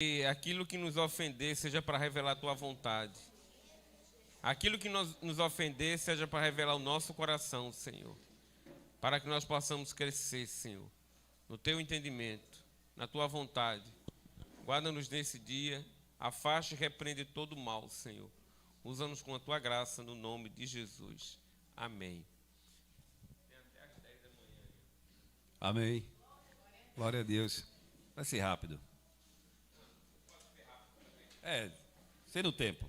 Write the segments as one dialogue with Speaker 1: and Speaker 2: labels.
Speaker 1: Que aquilo que nos ofender seja para revelar a tua vontade. Aquilo que nos ofender seja para revelar o nosso coração, Senhor. Para que nós possamos crescer, Senhor, no teu entendimento, na tua vontade. Guarda-nos nesse dia, afaste e repreende todo o mal, Senhor. Usa-nos com a tua graça, no nome de Jesus. Amém.
Speaker 2: Amém. Glória a Deus. Vai ser rápido. Ser no tempo.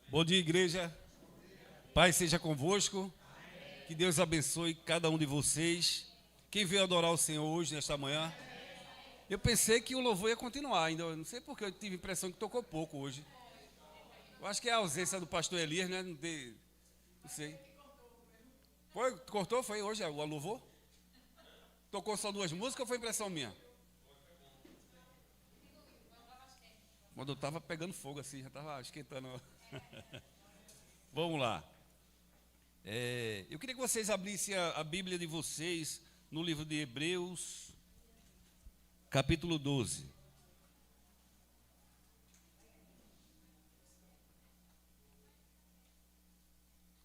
Speaker 2: Bom dia, igreja. Pai seja convosco. Que Deus abençoe cada um de vocês. Quem veio adorar o Senhor hoje, nesta manhã. Eu pensei que o louvor ia continuar ainda. Eu não sei porque eu tive a impressão que tocou pouco hoje. Eu acho que é a ausência do pastor Elias, né? Não sei. Cortou? Foi hoje o louvor? Tocou só 2 músicas ou foi impressão minha? Quando eu estava pegando fogo assim, já estava esquentando. Vamos lá. Eu queria que vocês abrissem a Bíblia de vocês no livro de Hebreus, capítulo 12.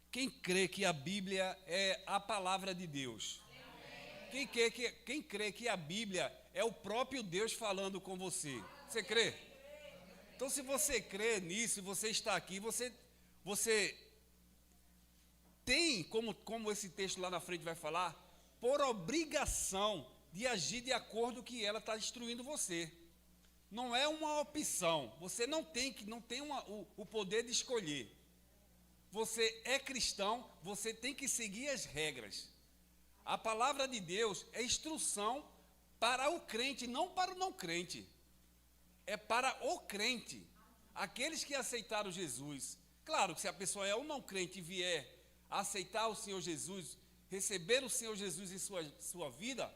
Speaker 2: Quem crê que a Bíblia é a palavra de Deus? Quem crê que a Bíblia é o próprio Deus falando com você? Você crê? Então, se você crê nisso, você está aqui, você tem, como esse texto lá na frente vai falar, por obrigação de agir de acordo com o que ela está instruindo você. Não é uma opção. Você não tem o poder de escolher. Você é cristão, você tem que seguir as regras. A palavra de Deus é instrução para o crente, não para o não crente. É para o crente, aqueles que aceitaram Jesus. Claro que se a pessoa é um não crente e vier a aceitar o Senhor Jesus, receber o Senhor Jesus em sua vida,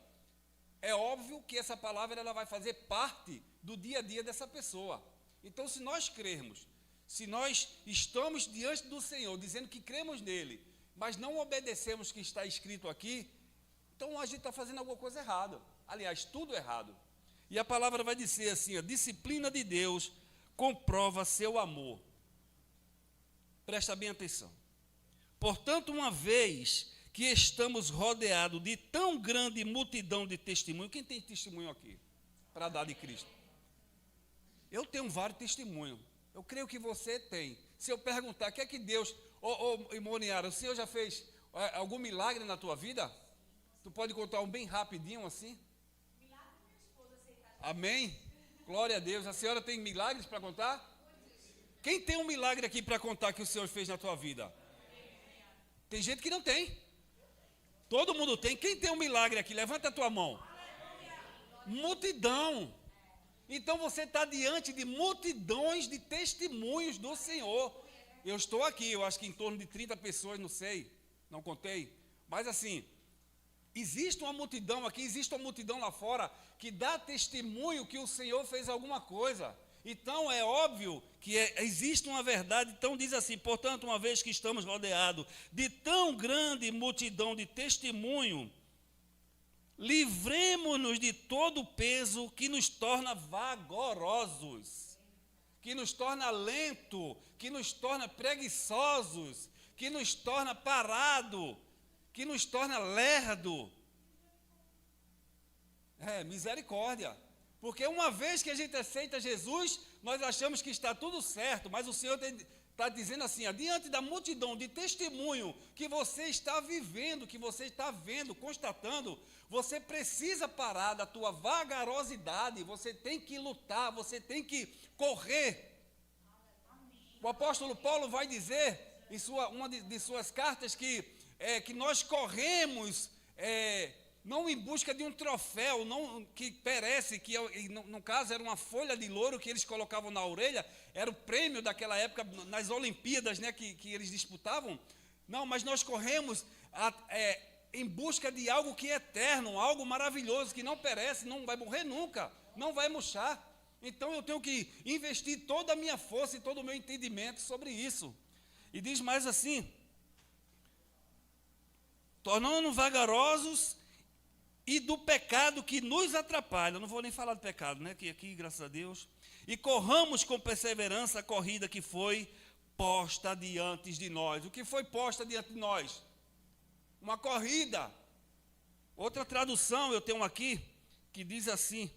Speaker 2: é óbvio que essa palavra ela vai fazer parte do dia a dia dessa pessoa. Então, se nós crermos, se nós estamos diante do Senhor, dizendo que cremos nele, mas não obedecemos o que está escrito aqui, então a gente está fazendo alguma coisa errada. Aliás, tudo errado. E a palavra vai dizer assim: a disciplina de Deus comprova seu amor. Presta bem atenção. Portanto, uma vez que estamos rodeados de tão grande multidão de testemunho, quem tem testemunho aqui para dar de Cristo? Eu tenho vários testemunhos. Eu creio que você tem. Se eu perguntar, o que é que Deus... Moniara, o Senhor já fez algum milagre na tua vida? Tu pode contar um bem rapidinho assim? Amém? Glória a Deus. A senhora tem milagres para contar? Quem tem um milagre aqui para contar que o Senhor fez na tua vida? Tem gente que não tem. Todo mundo tem. Quem tem um milagre aqui? Levanta a tua mão. Multidão. Então você está diante de multidões de testemunhos do Senhor. Eu estou aqui, eu acho que em torno de 30 pessoas, não sei, não contei. Mas assim, existe uma multidão aqui, existe uma multidão lá fora que dá testemunho que o Senhor fez alguma coisa. Então é óbvio que existe uma verdade. Então diz assim: portanto, uma vez que estamos rodeados de tão grande multidão de testemunho, livremo-nos de todo o peso que nos torna vagarosos, que nos torna lento, que nos torna preguiçosos, que nos torna parado, que nos torna lerdo. Misericórdia. Porque uma vez que a gente aceita Jesus, nós achamos que está tudo certo, mas o Senhor está dizendo assim: diante da multidão de testemunho que você está vivendo, que você está vendo, constatando, você precisa parar da tua vagarosidade, você tem que lutar, você tem que correr. O apóstolo Paulo vai dizer em uma de suas cartas que nós corremos não em busca de um troféu, não, que perece, que no caso era uma folha de louro que eles colocavam na orelha, era o prêmio daquela época nas Olimpíadas, né, que eles disputavam. Não, mas nós corremos em busca de algo que é eterno, algo maravilhoso, que não perece, não vai morrer nunca, não vai murchar. Então eu tenho que investir toda a minha força e todo o meu entendimento sobre isso. E diz mais assim: tornando-nos vagarosos e do pecado que nos atrapalha. Não vou nem falar do pecado, né? Que aqui, graças a Deus. E corramos com perseverança a corrida que foi posta diante de nós. O que foi posta diante de nós? Uma corrida. Outra tradução eu tenho aqui que diz assim: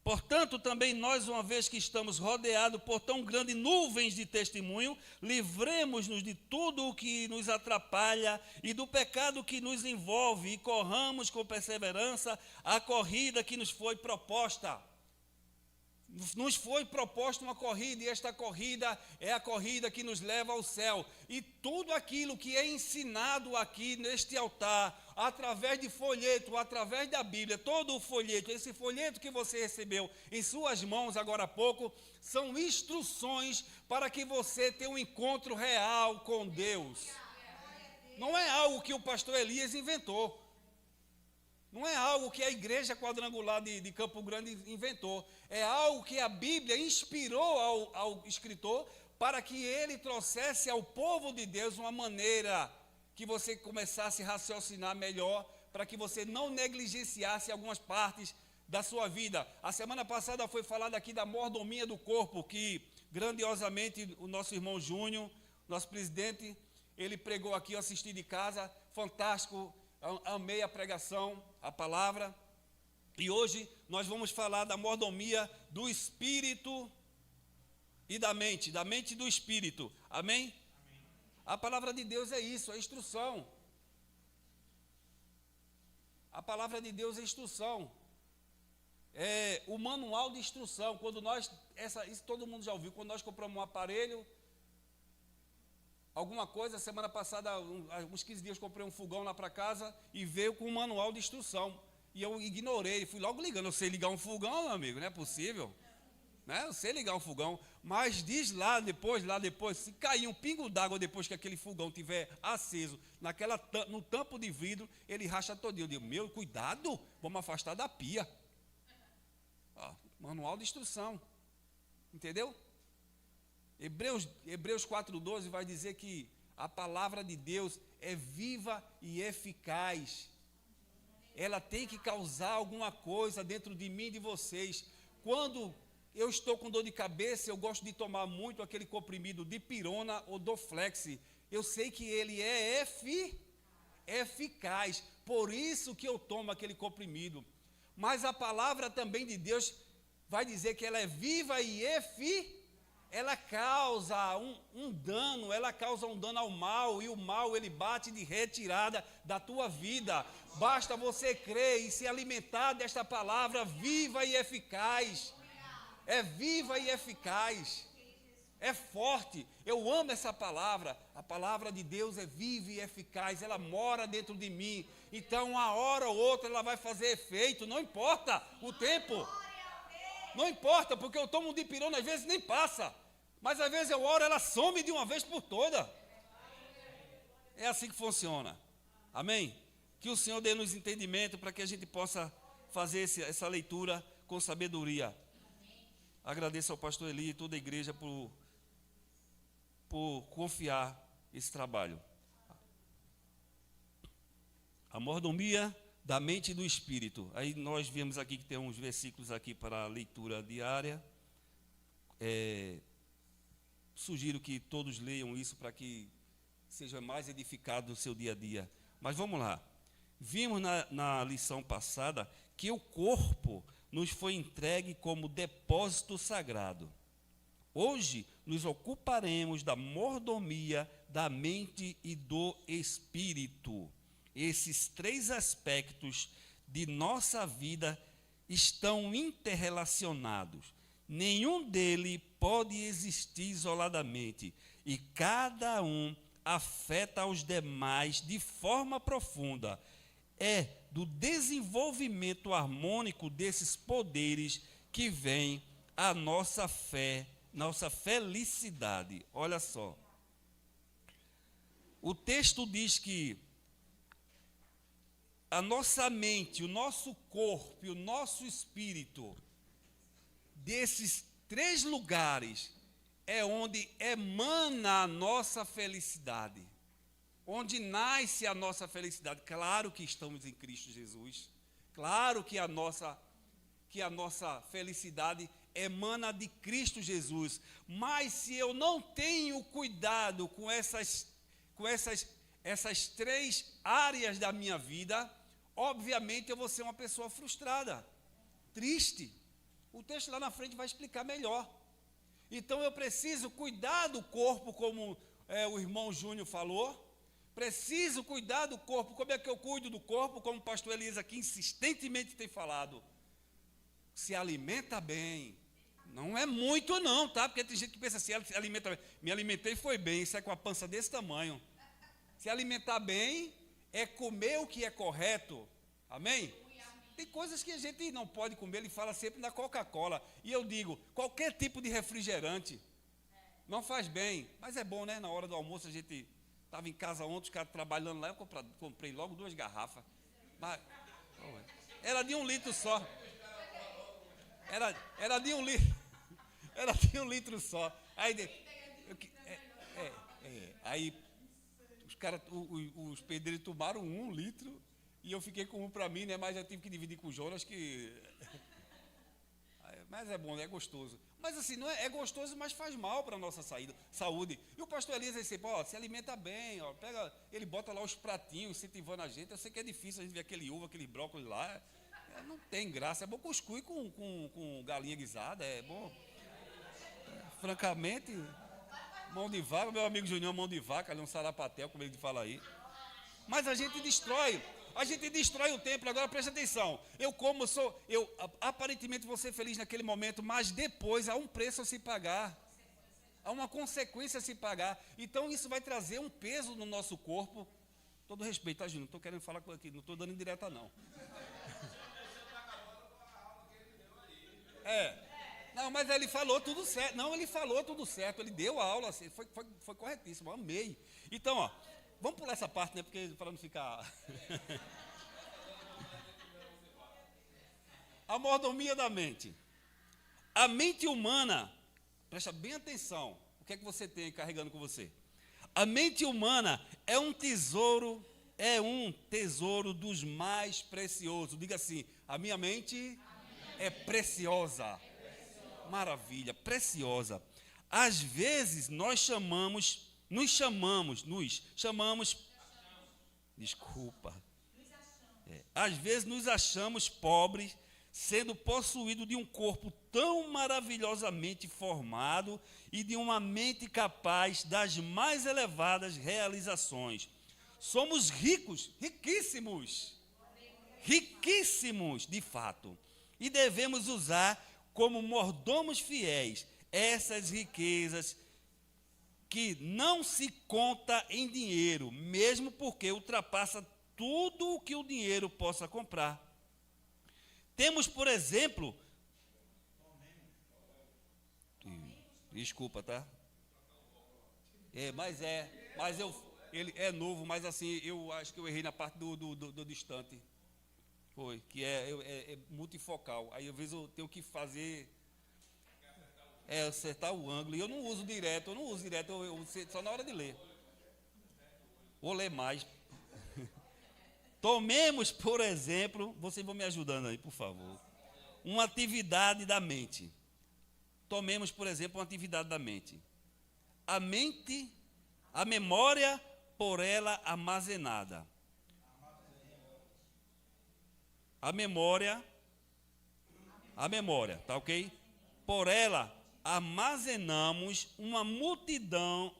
Speaker 2: portanto, também nós, uma vez que estamos rodeados por tão grandes nuvens de testemunho, livremos-nos de tudo o que nos atrapalha e do pecado que nos envolve, e corramos com perseverança a corrida que nos foi proposta. Nos foi proposta uma corrida, e esta corrida é a corrida que nos leva ao céu. E tudo aquilo que é ensinado aqui neste altar, através de folheto, através da Bíblia, todo o folheto, esse folheto que você recebeu em suas mãos agora há pouco, são instruções para que você tenha um encontro real com Deus. Não é algo que o pastor Elias inventou. Não é algo que a igreja quadrangular de Campo Grande inventou. É algo que a Bíblia inspirou ao escritor para que ele trouxesse ao povo de Deus uma maneira que você começasse a raciocinar melhor, para que você não negligenciasse algumas partes da sua vida. A semana passada foi falado aqui da mordomia do corpo, que grandiosamente o nosso irmão Júnior, nosso presidente, ele pregou aqui, eu assisti de casa, fantástico. Amei a pregação, a palavra. E hoje nós vamos falar da mordomia do espírito e da mente e do espírito. Amém? Amém? A palavra de Deus é isso, é instrução. A palavra de Deus é instrução. É o manual de instrução. Quando nós, isso todo mundo já ouviu, quando nós compramos um aparelho, alguma coisa, semana passada, uns 15 dias, comprei um fogão lá para casa e veio com um manual de instrução. E eu ignorei, fui logo ligando. Eu sei ligar um fogão, meu amigo, não é possível. Né? Eu sei ligar um fogão, mas diz lá depois, se cair um pingo d'água depois que aquele fogão estiver aceso, no tampo de vidro, ele racha todinho. Eu digo, meu, cuidado, vamos afastar da pia. Manual de instrução. Entendeu? Hebreus 4:12 vai dizer que a palavra de Deus é viva e eficaz. Ela tem que causar alguma coisa dentro de mim e de vocês. Quando eu estou com dor de cabeça, eu gosto de tomar muito aquele comprimido Dipirona ou Doflex. Eu sei que ele é eficaz. Por isso que eu tomo aquele comprimido. Mas a palavra também de Deus vai dizer que ela é viva e eficaz. Ela causa um dano, ela causa um dano ao mal, e o mal ele bate de retirada da tua vida. Basta você crer e se alimentar desta palavra viva e eficaz. É viva e eficaz. É forte. Eu amo essa palavra. A palavra de Deus é viva e eficaz. Ela mora dentro de mim. Então, uma hora ou outra ela vai fazer efeito. Não importa o tempo. Não importa, porque eu tomo um dipirona, às vezes nem passa. Mas às vezes eu oro, ela some de uma vez por toda. É assim que funciona. Amém? Que o Senhor dê-nos entendimento para que a gente possa fazer essa leitura com sabedoria. Agradeço ao pastor Eli e toda a igreja por confiar esse trabalho. A mordomia da mente e do espírito. Aí nós vemos aqui que tem uns versículos aqui para a leitura diária. Sugiro que todos leiam isso para que seja mais edificado no seu dia a dia. Mas vamos lá. Vimos na lição passada que o corpo nos foi entregue como depósito sagrado. Hoje nos ocuparemos da mordomia da mente e do espírito. Esses três aspectos de nossa vida estão interrelacionados. Nenhum deles pode existir isoladamente e cada um afeta os demais de forma profunda. É do desenvolvimento harmônico desses poderes que vem a nossa fé, nossa felicidade. Olha só. O texto diz que a nossa mente, o nosso corpo e o nosso espírito, desses três lugares, é onde emana a nossa felicidade. onde nasce a nossa felicidade. Claro que estamos em Cristo Jesus. Claro que a nossa felicidade emana de Cristo Jesus. Mas se eu não tenho cuidado com essas três áreas da minha vida, obviamente eu vou ser uma pessoa frustrada, triste. O texto lá na frente vai explicar melhor. Então eu preciso cuidar do corpo, como o irmão Júnior falou. Preciso cuidar do corpo. Como é que eu cuido do corpo? Como o pastor Elias aqui insistentemente tem falado. Se alimenta bem. Não é muito não, tá? Porque tem gente que pensa assim, se alimenta bem. Me alimentei e foi bem, isso é com a pança desse tamanho. Se alimentar bem é comer o que é correto. Amém? Tem coisas que a gente não pode comer, ele fala sempre da Coca-Cola. E eu digo, qualquer tipo de refrigerante não faz bem. Mas é bom, né? Na hora do almoço, a gente estava em casa ontem, os caras trabalhando lá, eu comprei logo 2 garrafas. Mas, era de 1 litro só. Era de 1 litro. Era de 1 litro só. Aí os caras, os pedreiros tomaram 1 litro. E eu fiquei com 1 para mim, né? Mas eu tive que dividir com o Jonas, que... Mas é bom, é gostoso. Mas assim, não é gostoso, mas faz mal para a nossa saúde. E o pastor Elias disse, se alimenta bem, pega, ele bota lá os pratinhos, incentivando a gente. Eu sei que é difícil a gente ver aquele uva, aquele brócolis lá. Não tem graça. É bom cuscuz com galinha guisada, é bom. Francamente, mão de vaca, meu amigo Junião, mão de vaca, ali um sarapatel, como ele fala aí. Mas a gente destrói o templo. Agora presta atenção, eu aparentemente vou ser feliz naquele momento, mas depois há um preço a se pagar, há uma consequência a se pagar. Então isso vai trazer um peso no nosso corpo. Todo respeito, tá, Júnior? Não estou querendo falar aqui, não estou dando indireta não. Não, mas ele falou tudo certo. Não, ele falou tudo certo, ele deu a aula, assim, foi corretíssimo, amei. Então, vamos pular essa parte, né? Porque para não ficar. A mordomia da mente. A mente humana, presta bem atenção. O que é que você tem aí carregando com você? A mente humana é um tesouro dos mais preciosos. Diga assim: a minha mente é preciosa. Maravilha, preciosa. Às vezes nos chamamos, às vezes nos achamos pobres, sendo possuídos de um corpo tão maravilhosamente formado e de uma mente capaz das mais elevadas realizações. Somos ricos, riquíssimos de fato, e devemos usar como mordomos fiéis essas riquezas que não se conta em dinheiro, mesmo porque ultrapassa tudo o que o dinheiro possa comprar. Temos, por exemplo, desculpa, tá? Ele é novo, mas assim, eu acho que eu errei na parte do distante. Foi, que é multifocal. Aí às vezes eu tenho que fazer, acertar o ângulo. E eu não uso direto, eu só na hora de ler. Vou ler mais. Tomemos, por exemplo, vocês vão me ajudando aí, por favor. Uma atividade da mente. Tomemos, por exemplo, uma atividade da mente. A memória por ela armazenada. A memória, tá ok? Por ela armazenamos uma multidão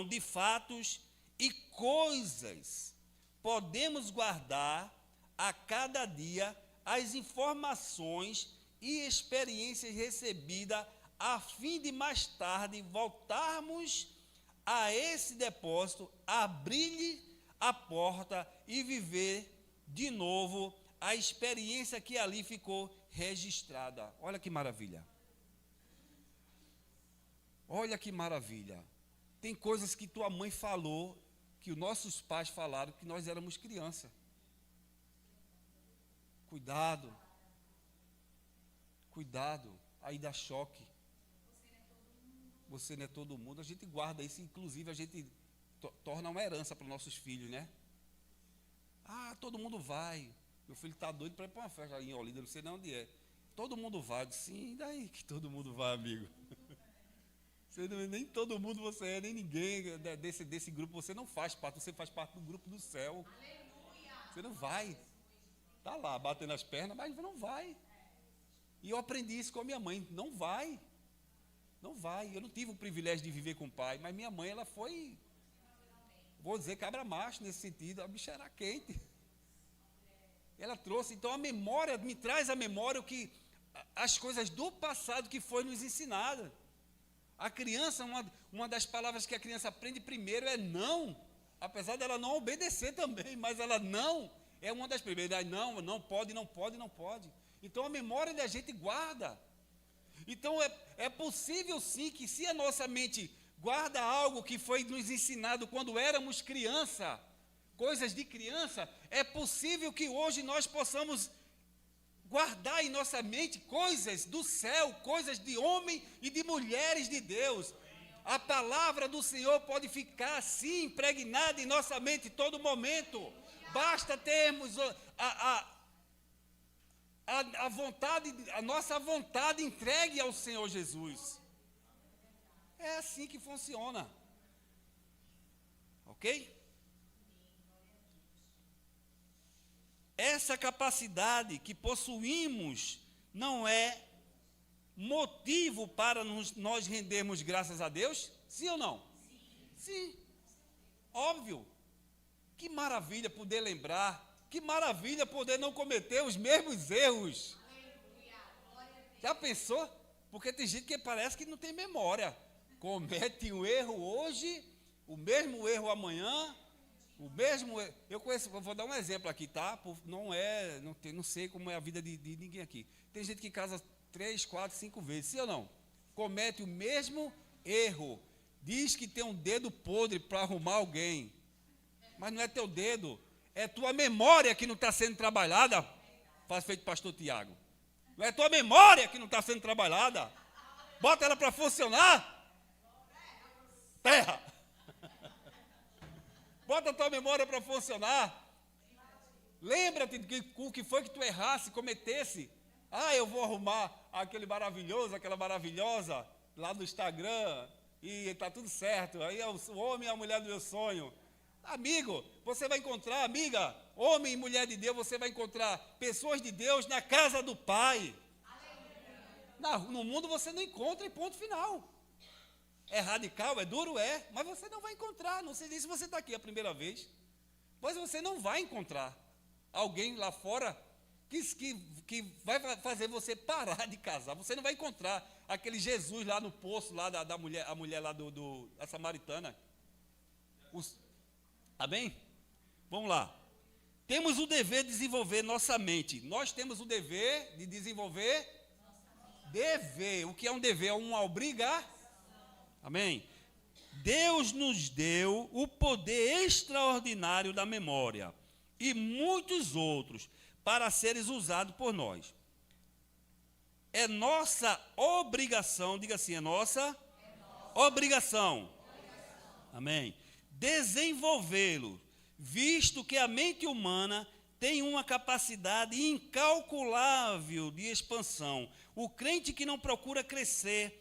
Speaker 2: de fatos e coisas. Podemos guardar a cada dia as informações e experiências recebidas a fim de mais tarde voltarmos a esse depósito, abrir-lhe a porta e viver de novo a experiência que ali ficou registrada. Olha que maravilha. Olha que maravilha. Tem coisas que tua mãe falou, que os nossos pais falaram, que nós éramos criança. Cuidado. Aí dá choque. Você não é todo mundo. A gente guarda isso, inclusive a gente torna uma herança para os nossos filhos, né? Ah, todo mundo vai. Meu filho está doido para ir para uma festa em Olinda, não sei nem onde é. Todo mundo vai. Eu disse, sim, daí que todo mundo vai, amigo? Nem todo mundo você é, nem ninguém desse grupo você não faz parte. Você faz parte do grupo do céu. Você não vai. Está lá, batendo as pernas, mas não vai. E eu aprendi isso com a minha mãe. Não vai. Não vai. Eu não tive o privilégio de viver com o pai, mas minha mãe, ela foi, vou dizer, cabra macho nesse sentido. A bicha era quente. Ela trouxe, então a memória, me traz à memória o que, as coisas do passado que foi nos ensinada. A criança, uma das palavras que a criança aprende primeiro é não. Apesar dela não obedecer também, mas ela não é uma das primeiras. Não pode, não pode, não pode. Então a memória da gente guarda. Então é possível sim que se a nossa mente guarda algo que foi nos ensinado quando éramos criança, coisas de criança, é possível que hoje nós possamos guardar em nossa mente coisas do céu, coisas de homem e de mulheres de Deus. A palavra do Senhor pode ficar assim, impregnada em nossa mente todo momento. Basta termos a vontade, a nossa vontade entregue ao Senhor Jesus. É assim que funciona. Ok? Essa capacidade que possuímos não é motivo para nós rendermos graças a Deus? Sim ou não? Sim. Óbvio. Que maravilha poder lembrar. Que maravilha poder não cometer os mesmos erros. Já pensou? Porque tem gente que parece que não tem memória. Comete um erro hoje, o mesmo erro amanhã, o mesmo erro. Eu conheço, vou dar um exemplo aqui, tá? Não sei como é a vida de ninguém aqui. Tem gente que casa 3, 4, 5 vezes, sim ou não? Comete o mesmo erro. Diz que tem um dedo podre para arrumar alguém. Mas não é teu dedo, é tua memória que não está sendo trabalhada. Faz feito pastor Tiago. Não é tua memória que não está sendo trabalhada. Bota ela para funcionar. Terra. Bota a tua memória para funcionar. Lembra-te o que foi que tu errasse, cometesse. Ah, eu vou arrumar aquele maravilhoso, aquela maravilhosa lá no Instagram e está tudo certo. Aí é o homem e a mulher do meu sonho. Amigo, você vai encontrar, amiga, homem e mulher de Deus, você vai encontrar pessoas de Deus na casa do Pai. No mundo você não encontra e ponto final. É radical, é duro, mas você não vai encontrar. Não sei se você está aqui a primeira vez, mas você não vai encontrar alguém lá fora que vai fazer você parar de casar. Você não vai encontrar aquele Jesus lá no poço, lá da mulher, a mulher lá da samaritana. Amém? Vamos lá. Temos o dever de desenvolver nossa mente. Nós temos o dever de desenvolver dever. O que é um dever? É uma obrigação. Amém? Deus nos deu o poder extraordinário da memória e muitos outros para seres usados por nós. É nossa obrigação, diga assim, é nossa obrigação. Amém? Desenvolvê-lo, visto que a mente humana tem uma capacidade incalculável de expansão. O crente que não procura crescer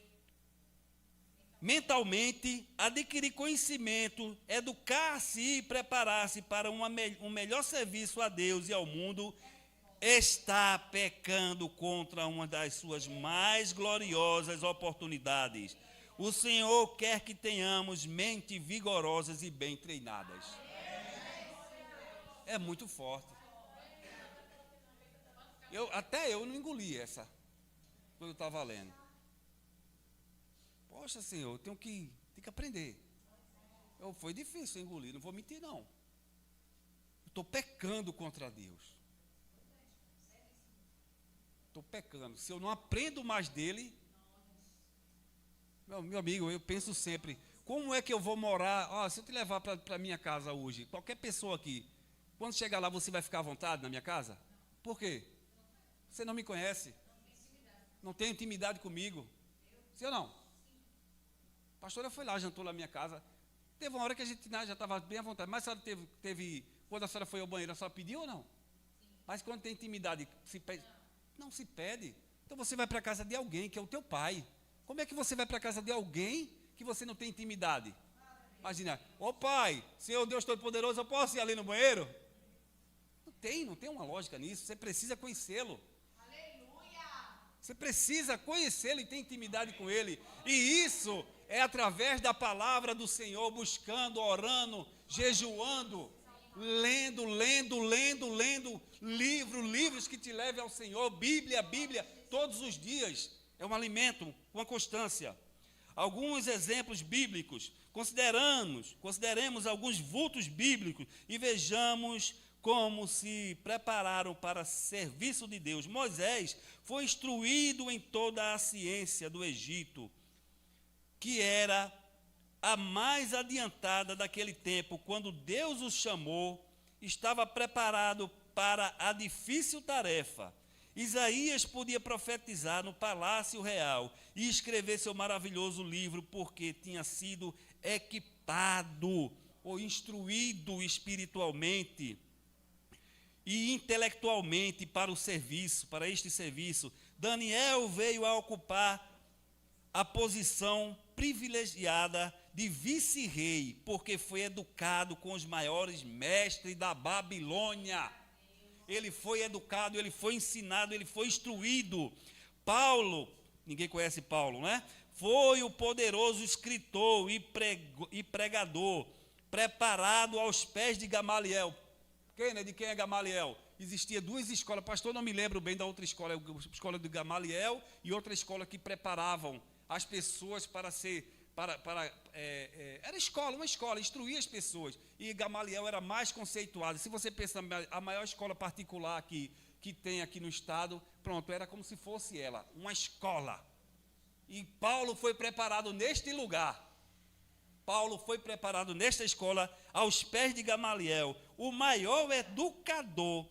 Speaker 2: mentalmente, adquirir conhecimento, educar-se e preparar-se para um melhor serviço a Deus e ao mundo, está pecando contra uma das suas mais gloriosas oportunidades. O Senhor quer que tenhamos mentes vigorosas e bem treinadas. É muito forte. Até eu não engoli essa, quando eu estava lendo. Poxa, Senhor, eu tenho que aprender. Foi difícil engolir, não vou mentir, não. Estou pecando contra Deus. Estou pecando. Se eu não aprendo mais dele, meu amigo, eu penso sempre, como é que eu vou morar? Se eu te levar para a minha casa hoje, qualquer pessoa aqui, quando chegar lá, você vai ficar à vontade na minha casa? Por quê? Você não me conhece. Não tem intimidade comigo. Sim ou não? A pastora foi lá, jantou na minha casa. Teve uma hora que a gente já estava bem à vontade, mas a senhora teve, quando a senhora foi ao banheiro, a senhora pediu ou não? Mas quando tem intimidade, se pede? Não se pede. Então você vai para a casa de alguém, que é o teu pai. Como é que você vai para a casa de alguém que você não tem intimidade? Imagina, ô pai, Senhor Deus Todo-Poderoso, eu posso ir ali no banheiro? Não tem uma lógica nisso, você precisa conhecê-lo. Você precisa conhecê-lo e ter intimidade com ele. E isso é através da palavra do Senhor, buscando, orando, jejuando, lendo livros que te levem ao Senhor, Bíblia, todos os dias. É um alimento, uma constância. Alguns exemplos bíblicos. Consideremos alguns vultos bíblicos e vejamos como se prepararam para serviço de Deus. Moisés foi instruído em toda a ciência do Egito, que era a mais adiantada daquele tempo. Quando Deus o chamou, estava preparado para a difícil tarefa. Isaías podia profetizar no palácio real e escrever seu maravilhoso livro, porque tinha sido equipado ou instruído espiritualmente e intelectualmente para este serviço. Daniel veio a ocupar a posição privilegiada de vice-rei, porque foi educado com os maiores mestres da Babilônia. Ele foi educado, ele foi ensinado, ele foi instruído. Paulo, ninguém conhece Paulo, né? Foi o poderoso escritor e pregador, preparado aos pés de Gamaliel. De quem é Gamaliel? Existia duas escolas, pastor, não me lembro bem da outra escola, a escola de Gamaliel e outra escola que preparavam as pessoas para ser, era uma escola, instruía as pessoas, e Gamaliel era mais conceituado. Se você pensar, a maior escola particular que tem aqui no estado, pronto, era como se fosse ela, uma escola, e Paulo foi preparado neste lugar. Paulo foi preparado nesta escola aos pés de Gamaliel, o maior educador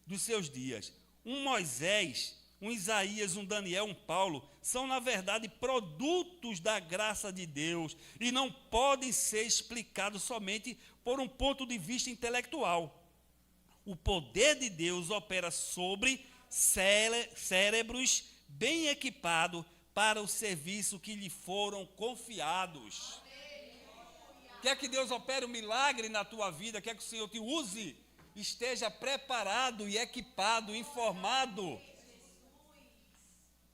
Speaker 2: dos seus dias. Um Moisés, um Isaías, um Daniel, um Paulo, são na verdade produtos da graça de Deus e não podem ser explicados somente por um ponto de vista intelectual. O poder de Deus opera sobre cérebros bem equipados para o serviço que lhe foram confiados. Quer que Deus opere um milagre na tua vida, quer que o Senhor te use, esteja preparado e equipado, informado.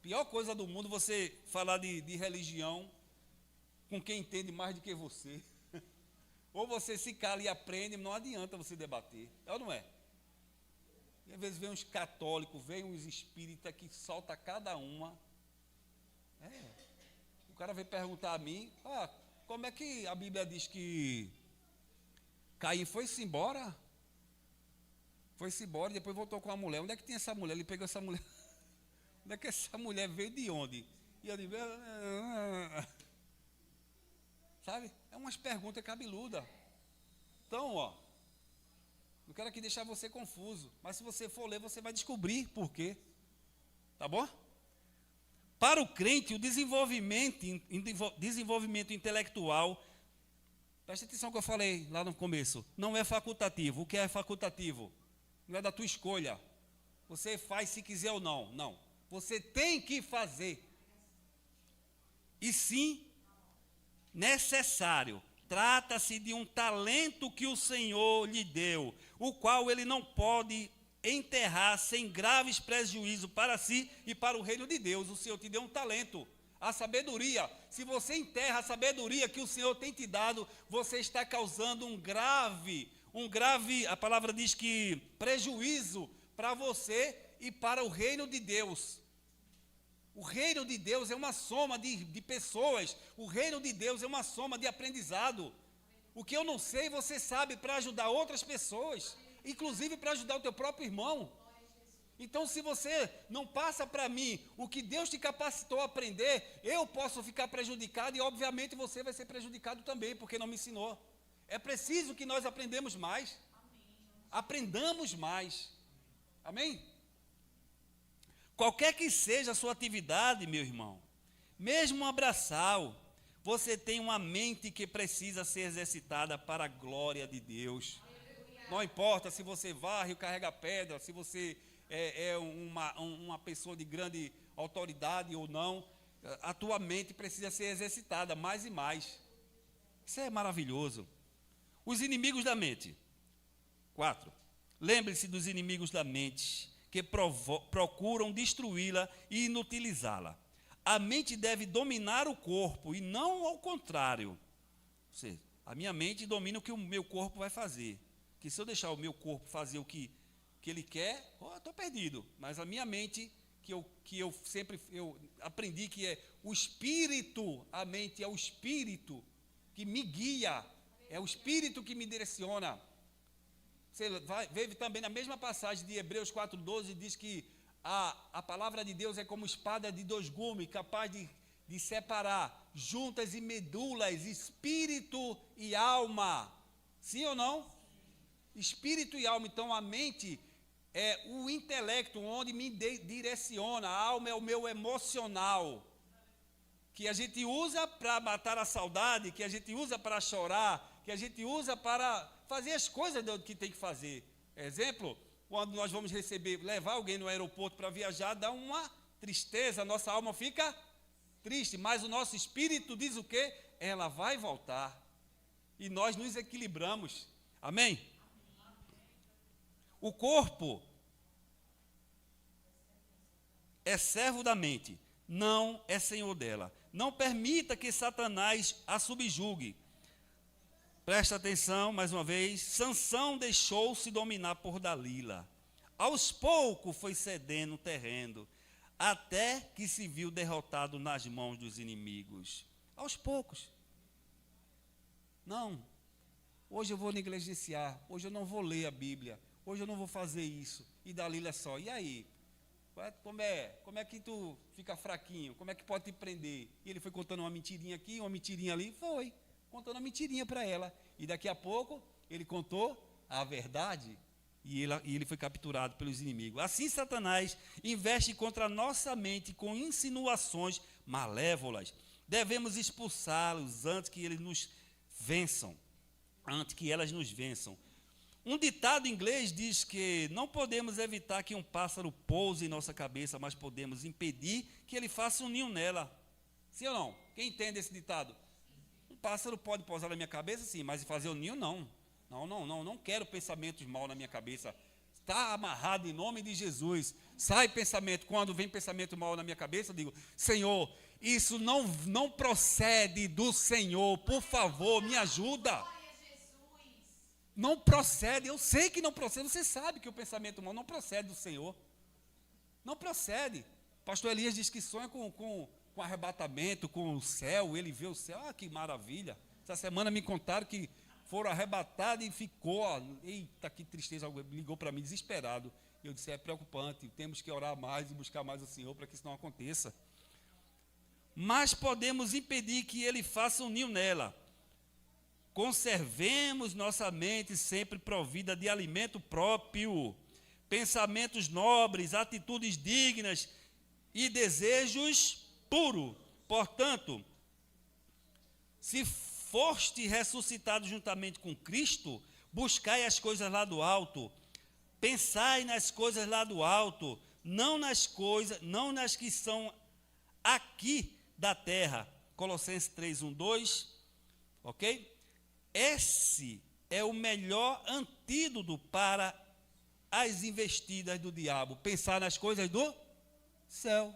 Speaker 2: Pior coisa do mundo você falar de religião com quem entende mais do que você. Ou você se cala e aprende, não adianta você debater. É ou não é? E às vezes vem uns católicos, vem uns espíritas que solta cada uma. O cara vem perguntar a mim, como é que a Bíblia diz que Caim foi-se embora? Foi-se embora e depois voltou com a mulher. Onde é que tem essa mulher? Ele pegou essa mulher. Onde é que essa mulher veio de onde? E eu digo, sabe? É umas perguntas cabeludas. Então, não quero aqui deixar você confuso, mas se você for ler, você vai descobrir por quê. Tá bom? Para o crente, o desenvolvimento intelectual, presta atenção no que eu falei lá no começo, não é facultativo. O que é facultativo? Não é da tua escolha. Você faz se quiser ou não. Não. Você tem que fazer. E sim, necessário. Trata-se de um talento que o Senhor lhe deu, o qual ele não pode enterrar sem graves prejuízos para si e para o reino de Deus. O Senhor te deu um talento, a sabedoria. Se você enterra a sabedoria que o Senhor tem te dado, você está causando um grave, a palavra diz que prejuízo para você e para o reino de Deus. O reino de Deus é uma soma de pessoas, o reino de Deus é uma soma de aprendizado. O que eu não sei, você sabe, para ajudar outras pessoas, inclusive para ajudar o teu próprio irmão. Então, se você não passa para mim o que Deus te capacitou a aprender, eu posso ficar prejudicado e, obviamente, você vai ser prejudicado também, porque não me ensinou. É preciso que nós aprendamos mais. Aprendamos mais. Amém? Qualquer que seja a sua atividade, meu irmão, mesmo um abraçal, você tem uma mente que precisa ser exercitada para a glória de Deus. Não importa se você varre ou carrega pedra, se você é uma pessoa de grande autoridade ou não, a tua mente precisa ser exercitada mais e mais. Isso é maravilhoso. Os inimigos da mente. 4. Lembre-se dos inimigos da mente que procuram destruí-la e inutilizá-la. A mente deve dominar o corpo e não ao contrário. Ou seja, a minha mente domina o que o meu corpo vai fazer. Que se eu deixar o meu corpo fazer o que ele quer, eu estou perdido. Mas a minha mente, que eu sempre aprendi que é o espírito, a mente é o espírito que me guia, é o espírito que me direciona. Você vê também na mesma passagem de Hebreus 4,12, diz que a palavra de Deus é como espada de 2 gumes, capaz de separar juntas e medulas, espírito e alma. Sim ou não? Espírito e alma. Então a mente é o intelecto onde me direciona, a alma é o meu emocional, que a gente usa para matar a saudade, que a gente usa para chorar, que a gente usa para fazer as coisas que tem que fazer. Exemplo, quando nós vamos levar alguém no aeroporto para viajar, dá uma tristeza, a nossa alma fica triste, mas o nosso espírito diz o quê? Ela vai voltar. E nós nos equilibramos. Amém? O corpo é servo da mente, não é senhor dela. Não permita que Satanás a subjugue. Presta atenção, mais uma vez. Sansão deixou-se dominar por Dalila. Aos poucos foi cedendo terreno, até que se viu derrotado nas mãos dos inimigos. Aos poucos. Não, hoje eu vou negligenciar, hoje eu não vou ler a Bíblia, hoje eu não vou fazer isso. E Dalila só, e aí? Como é que tu fica fraquinho? Como é que pode te prender? E ele foi contando uma mentirinha aqui, uma mentirinha ali, foi contando uma mentirinha para ela. E daqui a pouco, ele contou a verdade e ele foi capturado pelos inimigos. Assim, Satanás investe contra a nossa mente com insinuações malévolas. Devemos expulsá-los antes que eles nos vençam, antes que elas nos vençam. Um ditado inglês diz que não podemos evitar que um pássaro pouse em nossa cabeça, mas podemos impedir que ele faça um ninho nela. Sim ou não? Quem entende esse ditado? Um pássaro pode pousar na minha cabeça, sim, mas fazer um ninho, não. Não quero pensamentos mal na minha cabeça. Está amarrado em nome de Jesus. Sai pensamento. Quando vem pensamento mal na minha cabeça, eu digo, Senhor, isso não procede do Senhor. Por favor, me ajuda. Não procede, eu sei que não procede, você sabe que o pensamento mal não procede do Senhor. Não procede. Pastor Elias diz que sonha com arrebatamento, com o céu, ele vê o céu, que maravilha. Essa semana me contaram que foram arrebatados e ficou, eita, que tristeza, ligou para mim desesperado. Eu disse, é preocupante, temos que orar mais e buscar mais o Senhor para que isso não aconteça. Mas podemos impedir que ele faça um ninho nela. Conservemos nossa mente sempre provida de alimento próprio, pensamentos nobres, atitudes dignas e desejos puros. Portanto, se foste ressuscitado juntamente com Cristo, buscai as coisas lá do alto, pensai nas coisas lá do alto, não nas que são aqui da terra. Colossenses 3:1-2, ok? Esse é o melhor antídoto para as investidas do diabo. Pensar nas coisas do céu,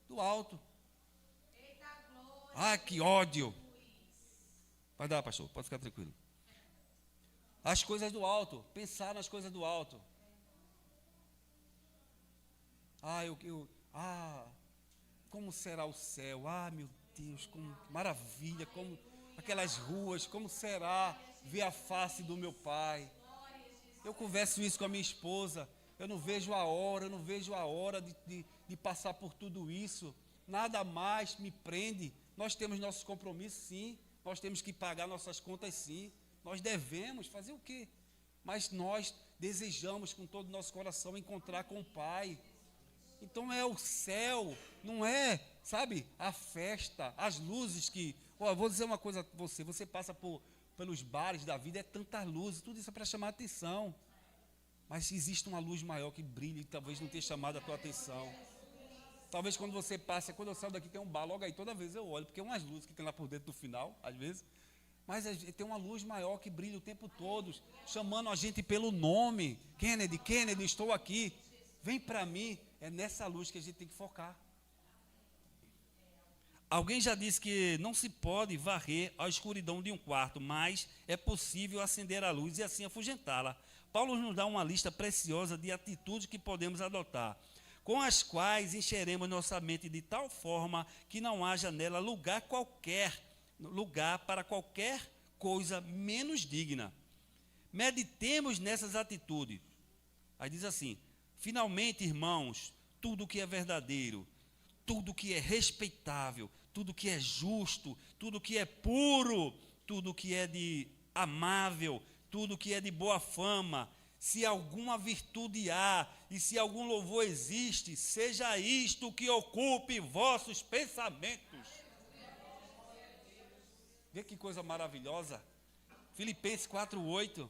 Speaker 2: do alto. Que ódio. Vai dar, pastor, pode ficar tranquilo. As coisas do alto, pensar nas coisas do alto. Como será o céu? Meu Deus, como maravilha, como aquelas ruas, como será ver a face do meu Pai? Eu converso isso com a minha esposa, eu não vejo a hora de passar por tudo isso, nada mais me prende. Nós temos nossos compromissos, sim, nós temos que pagar nossas contas, sim, nós devemos fazer o quê? Mas nós desejamos com todo o nosso coração encontrar com o Pai, Então é o céu, não é, sabe, a festa, as luzes que... vou dizer uma coisa para você, você passa pelos bares da vida, é tantas luzes, tudo isso é para chamar a atenção. Mas existe uma luz maior que brilha e talvez não tenha chamado a tua atenção. Talvez quando você passa, quando eu saio daqui tem um bar, logo aí toda vez eu olho, porque é umas luzes que tem lá por dentro do final, às vezes. Mas tem uma luz maior que brilha o tempo todo, chamando a gente pelo nome. Kennedy, estou aqui. Vem para mim. É nessa luz que a gente tem que focar.
Speaker 3: Alguém já disse que não se pode varrer a escuridão de um quarto, mas é possível acender a luz e assim afugentá-la. Paulo nos dá uma lista preciosa de atitudes que podemos adotar, com as quais encheremos nossa mente de tal forma que não haja nela lugar para qualquer coisa menos digna. Meditemos nessas atitudes. Aí diz assim: finalmente, irmãos, tudo que é verdadeiro, tudo que é respeitável, tudo que é justo, tudo que é puro, tudo que é de amável, tudo que é de boa fama, se alguma virtude há e se algum louvor existe, seja isto que ocupe vossos pensamentos.
Speaker 2: Vê que coisa maravilhosa. Filipenses 4:8.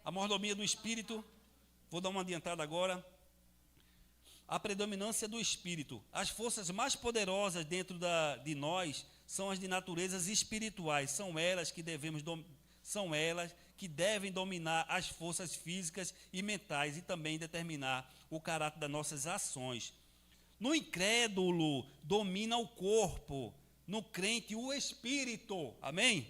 Speaker 2: A mordomia do Espírito. Vou dar uma adiantada agora. A predominância do Espírito. As forças mais poderosas dentro de nós são as de naturezas espirituais. São elas que devem dominar as forças físicas e mentais e também determinar o caráter das nossas ações. No incrédulo domina o corpo, no crente o espírito. Amém?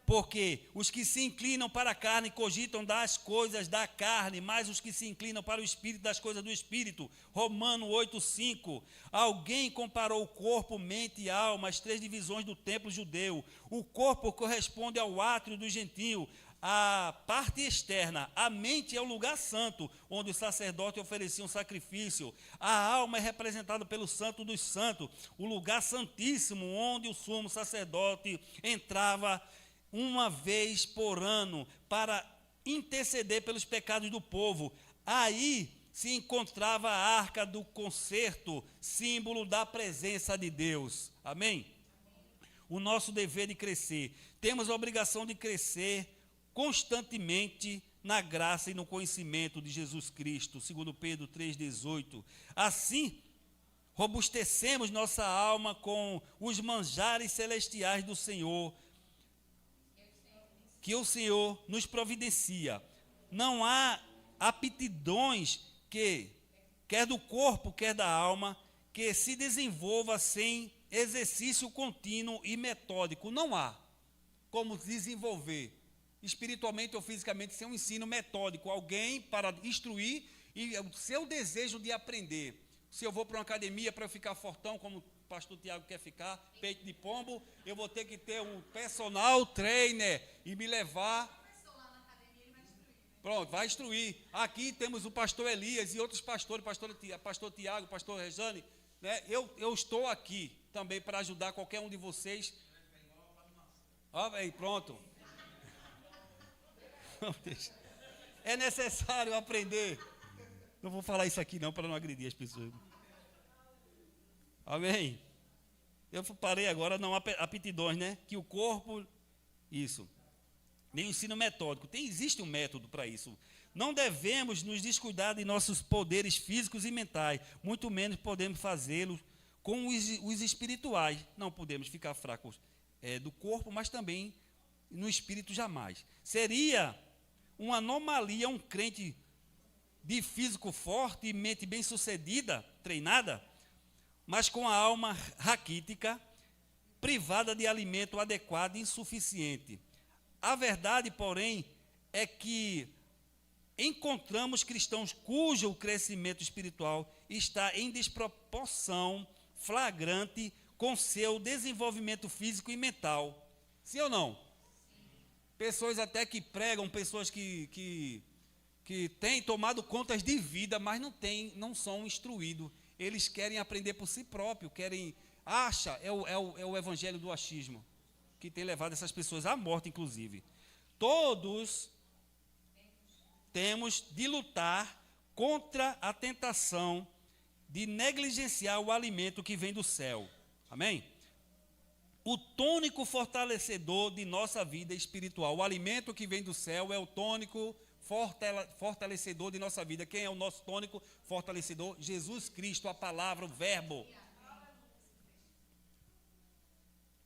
Speaker 2: Porque os que se inclinam para a carne cogitam das coisas da carne, mas os que se inclinam para o espírito das coisas do espírito. Romanos 8:5. Alguém comparou o corpo, mente e alma, as 3 divisões do templo judeu. O corpo corresponde ao átrio do gentio, a parte externa. A mente é o lugar santo, onde o sacerdote oferecia um sacrifício. A alma é representada pelo santo dos santos, o lugar santíssimo, onde o sumo sacerdote entrava uma vez por ano para interceder pelos pecados do povo. Aí se encontrava a arca do concerto, símbolo da presença de Deus. Amém? O nosso dever de crescer. Temos a obrigação de crescer constantemente na graça e no conhecimento de Jesus Cristo, segundo Pedro 3,18. Assim, robustecemos nossa alma com os manjares celestiais do Senhor, que o Senhor nos providencia. Não há aptidões quer do corpo, quer da alma, que se desenvolva sem exercício contínuo e metódico. Não há como desenvolver espiritualmente ou fisicamente sem um ensino metódico, alguém para instruir e o seu desejo de aprender. Se eu vou para uma academia para eu ficar fortão, como o pastor Tiago quer ficar, peito de pombo, eu vou ter que ter um personal trainer e me levar. Pronto, vai instruir. Aqui temos o pastor Elias e outros pastores, pastor Tiago, pastor Rejane, né? Eu estou aqui também para ajudar qualquer um de vocês. Aí, pronto. É necessário aprender. Não vou falar isso aqui não, para não agredir as pessoas. Amém? Eu parei agora, não há aptidões, né? Que o corpo, isso. Nem o ensino metódico. Existe um método para isso. Não devemos nos descuidar de nossos poderes físicos e mentais. Muito menos podemos fazê-lo com os espirituais. Não podemos ficar fracos do corpo, mas também no espírito jamais. Seria uma anomalia um crente de físico forte e mente bem-sucedida, treinada, mas com a alma raquítica, privada de alimento adequado e insuficiente. A verdade, porém, é que encontramos cristãos cujo crescimento espiritual está em desproporção flagrante com seu desenvolvimento físico e mental. Sim ou não? Pessoas até que pregam, pessoas que têm tomado contas de vida, mas não são instruídos. Eles querem aprender por si próprios, é o evangelho do achismo, que tem levado essas pessoas à morte, inclusive. Todos temos de lutar contra a tentação
Speaker 3: de negligenciar o alimento que vem do céu. Amém? O tônico fortalecedor de nossa vida espiritual. O alimento que vem do céu é o tônico fortalecedor de nossa vida. Quem é o nosso tônico fortalecedor? Jesus Cristo, a palavra, o verbo.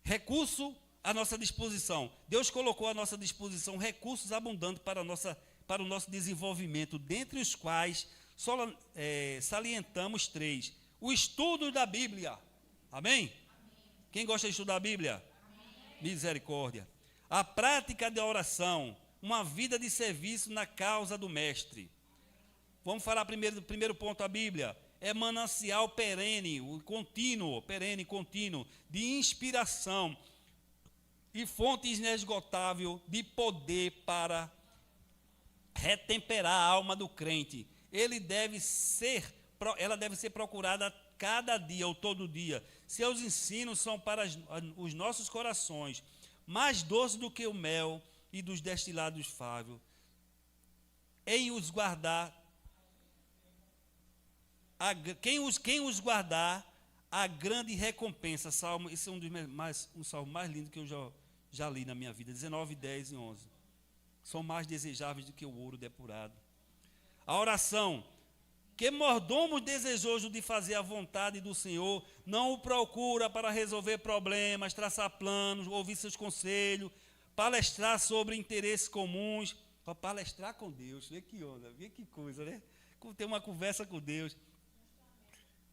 Speaker 3: Recurso à nossa disposição. Deus colocou à nossa disposição recursos abundantes para o nosso desenvolvimento, dentre os quais salientamos 3. O estudo da Bíblia. Amém? Quem gosta de estudar a Bíblia? Amém. Misericórdia. A prática da oração, uma vida de serviço na causa do Mestre. Vamos falar primeiro ponto, a Bíblia. É manancial perene, contínuo, de inspiração e fonte inesgotável de poder para retemperar a alma do crente. Ela deve ser procurada cada dia ou todo dia. Seus ensinos são para os nossos corações mais doces do que o mel e dos destilados favos. Em os guardar, quem os guardar, a grande recompensa. Salmo, esse é um salmo mais lindo que eu já li na minha vida. 19, 10 e 11. São mais desejáveis do que o ouro depurado. A oração. Que mordomo desejoso de fazer a vontade do Senhor, não o procura para resolver problemas, traçar planos, ouvir seus conselhos, palestrar sobre interesses comuns, para palestrar com Deus. Vê que onda, vê que coisa, né? Ter uma conversa com Deus,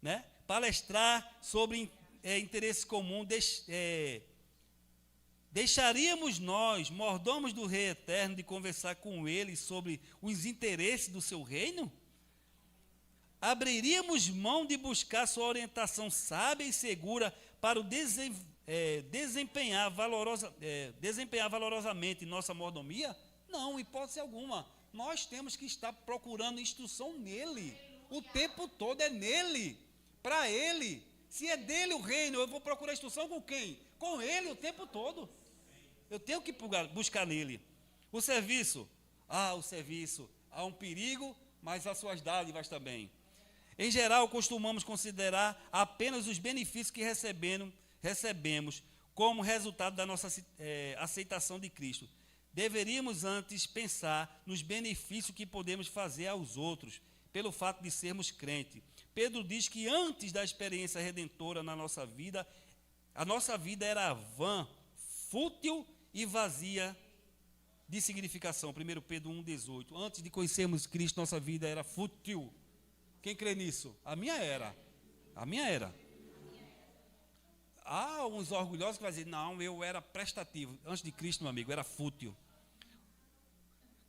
Speaker 3: né? Palestrar sobre interesses comuns. Deixaríamos nós, mordomos do Rei Eterno, de conversar com Ele sobre os interesses do seu reino? Abriríamos mão de buscar sua orientação sábia e segura para o desempenhar valorosamente nossa mordomia? Não, hipótese alguma. Nós temos que estar procurando instrução nele. O tempo todo é nele, para ele. Se é dele o reino, eu vou procurar instrução com quem? Com ele o tempo todo. Eu tenho que buscar nele. O serviço. Há um perigo, mas há suas dádivas também. Em geral, costumamos considerar apenas os benefícios que recebemos como resultado da nossa aceitação de Cristo. Deveríamos antes pensar nos benefícios que podemos fazer aos outros, pelo fato de sermos crentes. Pedro diz que antes da experiência redentora na nossa vida, a nossa vida era vã, fútil e vazia de significação. 1 Pedro 1,18. Antes de conhecermos Cristo, nossa vida era fútil. Quem crê nisso? A minha era. Há uns orgulhosos que vão dizer, não, eu era prestativo. Antes de Cristo, meu amigo, era fútil.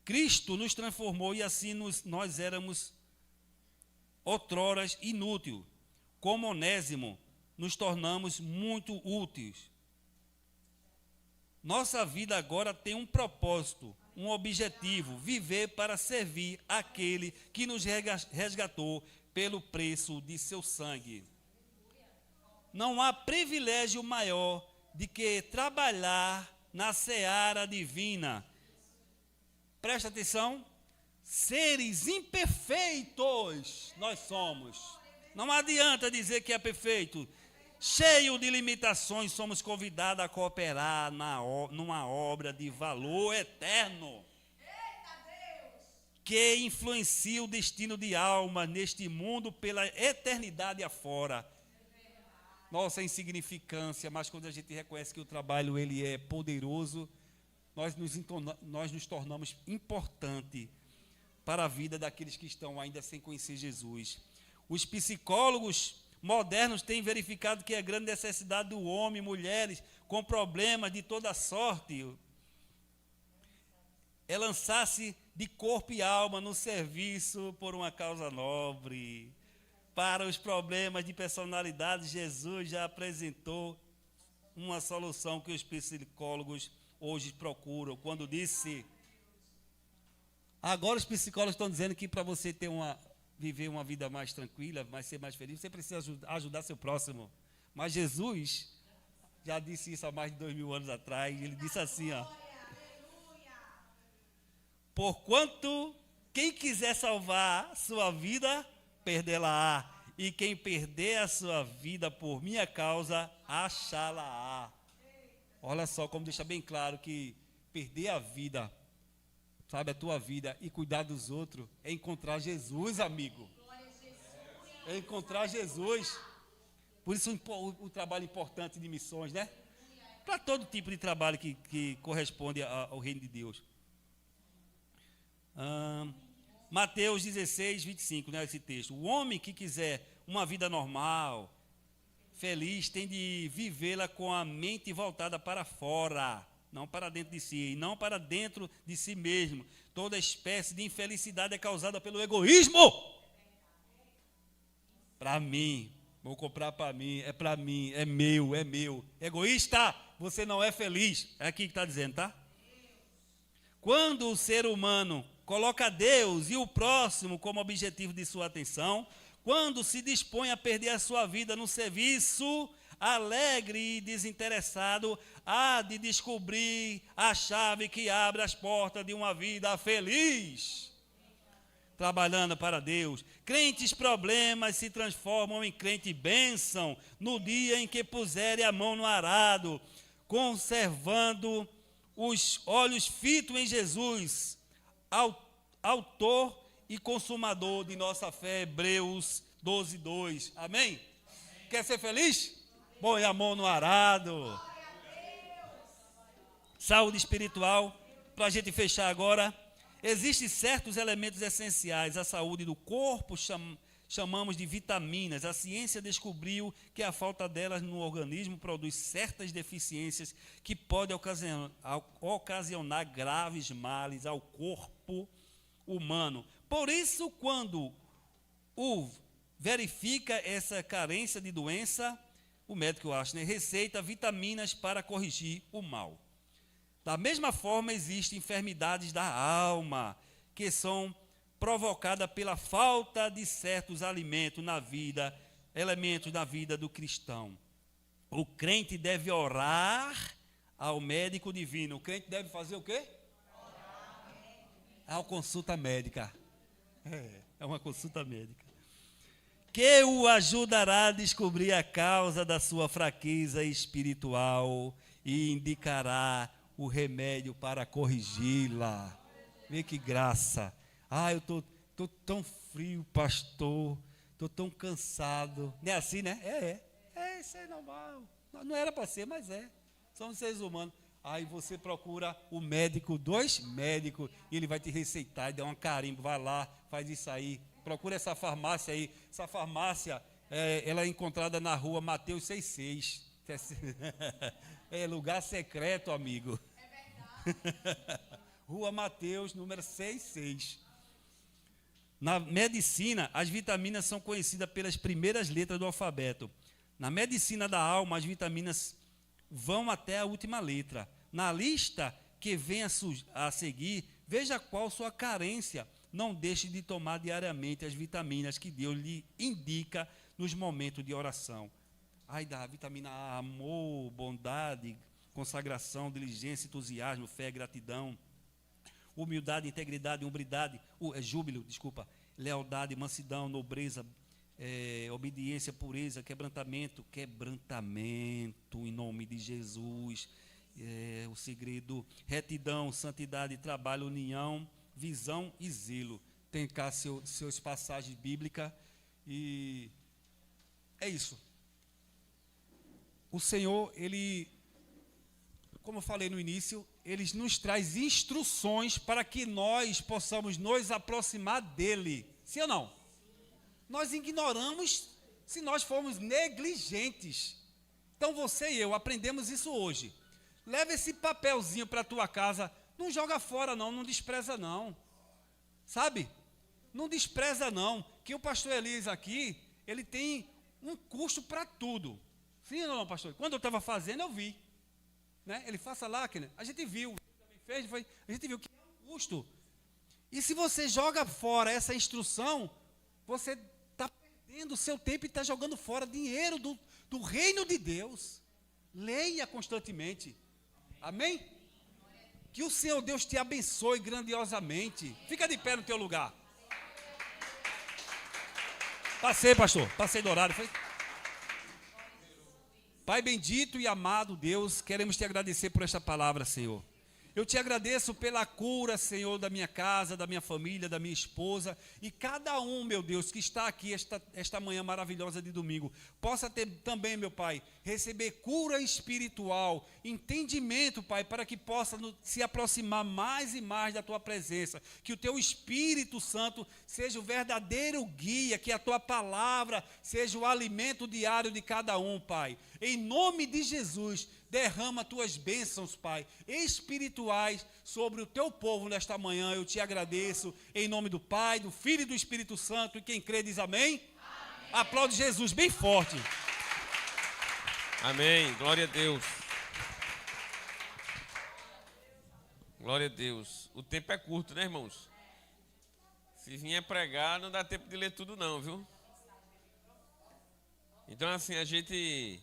Speaker 3: Cristo nos transformou e assim nós éramos outroras inúteis. Como Onésimo, nos tornamos muito úteis. Nossa vida agora tem um propósito, um objetivo: viver para servir aquele que nos resgatou pelo preço de seu sangue. Não há privilégio maior do que trabalhar na seara divina. Presta atenção, seres imperfeitos nós somos. Não adianta dizer que é perfeito. Cheio de limitações, somos convidados a cooperar numa obra de valor eterno que influencia o destino de alma neste mundo pela eternidade afora. Nossa insignificância, mas quando a gente reconhece que o trabalho ele é poderoso, nós nos tornamos importante para a vida daqueles que estão ainda sem conhecer Jesus. Os psicólogos modernos têm verificado que a grande necessidade do homem, mulheres com problemas de toda sorte, é lançar-se de corpo e alma no serviço por uma causa nobre. Para os problemas de personalidade, Jesus já apresentou uma solução que os psicólogos hoje procuram. Quando disse, agora os psicólogos estão dizendo que para você viver uma vida mais tranquila, ser mais feliz, você precisa ajudar seu próximo. Mas Jesus já disse isso há mais de 2000 anos atrás. Ele disse assim, ó: porquanto quem quiser salvar sua vida, perdê-la-á. e quem perder a sua vida por minha causa, achá-la-á. Olha só como deixa bem claro que perder a vida, sabe, a tua vida e cuidar dos outros, é encontrar Jesus, amigo. É encontrar Jesus. Por isso o trabalho importante de missões, né? Para todo tipo de trabalho que corresponde ao reino de Deus. Mateus 16, 25, né, esse texto. O homem que quiser uma vida normal, feliz, tem de vivê-la com a mente voltada para fora, não para dentro de si, e não para dentro de si mesmo. Toda espécie de infelicidade é causada pelo egoísmo. Para mim, vou comprar para mim, é meu, é meu. Egoísta, você não é feliz. É aqui que está dizendo, tá? Quando o ser humano coloca Deus e o próximo como objetivo de sua atenção, quando se dispõe a perder a sua vida no serviço alegre e desinteressado, há de descobrir a chave que abre as portas de uma vida feliz. Trabalhando para Deus. Crentes problemas se transformam em crente bênção no dia em que puserem a mão no arado, conservando os olhos fitos em Jesus, autor e consumador de nossa fé. Hebreus 12, 2. Amém? Quer ser feliz? Põe a mão no arado. Saúde espiritual. Para a gente fechar agora. Existem certos elementos essenciais à saúde do corpo, chamamos de vitaminas. A ciência descobriu que a falta delas no organismo produz certas deficiências que podem ocasionar graves males ao corpo humano. Por isso, quando verifica essa carência de doença, o médico, eu acho, né, receita vitaminas para corrigir o mal. Da mesma forma, existem enfermidades da alma, que são provocadas pela falta de certos elementos na vida do cristão. O crente deve orar ao médico divino. O crente deve fazer o quê? Orar. Consulta médica. É uma consulta médica. Que o ajudará a descobrir a causa da sua fraqueza espiritual e indicará o remédio para corrigi-la. Vê que graça. Eu tô tão frio, pastor. Estou tão cansado. Não é assim, né? Isso é normal. Não era para ser, mas é. Somos seres humanos. Aí você procura o médico, 2 médicos, e ele vai te receitar e dar um carimbo. Vai lá, faz isso aí. Procura essa farmácia aí. Essa farmácia, ela é encontrada na rua Mateus 6,6. É lugar secreto, amigo. É verdade. Rua Mateus, número 6,6. Na medicina, as vitaminas são conhecidas pelas primeiras letras do alfabeto. Na medicina da alma, as vitaminas vão até a última letra. Na lista que vem a seguir, veja qual sua carência. Não deixe de tomar diariamente as vitaminas que Deus lhe indica nos momentos de oração. Da vitamina A, amor, bondade, consagração, diligência, entusiasmo, fé, gratidão, humildade, integridade, júbilo, lealdade, mansidão, nobreza, obediência, pureza, quebrantamento em nome de Jesus, o segredo, retidão, santidade, trabalho, união, visão e zelo. Tem cá seus passagens bíblicas e é isso. O Senhor, Ele, como eu falei no início, Ele nos traz instruções para que nós possamos nos aproximar dEle. Sim ou não? Nós ignoramos se nós formos negligentes. Então você e eu aprendemos isso hoje. Leva esse papelzinho para a tua casa. Não joga fora não, não despreza não. Sabe? Não despreza não. Que o pastor Elias aqui, ele tem um custo para tudo. Sim ou não, pastor? Quando eu estava fazendo, eu vi. Né? Ele faça lá, a gente viu. A gente viu que é um custo. E se você joga fora essa instrução, você está perdendo o seu tempo e está jogando fora dinheiro do reino de Deus. Leia constantemente. Amém? Que o Senhor Deus te abençoe grandiosamente. Fica de pé no teu lugar. Passei, pastor. Passei do horário. Foi?
Speaker 2: Pai bendito e amado Deus, queremos te agradecer por esta palavra, Senhor. Eu te agradeço pela cura, Senhor, da minha casa, da minha família, da minha esposa. E cada um, meu Deus, que está aqui esta manhã maravilhosa de domingo, possa ter também, meu Pai, receber cura espiritual, entendimento, Pai, para que possa se aproximar mais e mais da Tua presença. Que o Teu Espírito Santo seja o verdadeiro guia, que a Tua palavra seja o alimento diário de cada um, Pai. Em nome de Jesus, derrama Tuas bênçãos, Pai, espirituais sobre o Teu povo nesta manhã. Eu te agradeço, em nome do Pai, do Filho e do Espírito Santo. E quem crê diz amém. Aplaude Jesus bem forte.
Speaker 1: Amém. Glória a Deus. Glória a Deus. O tempo é curto, né, irmãos? Se vier pregar, não dá tempo de ler tudo não, viu? Então, assim, a gente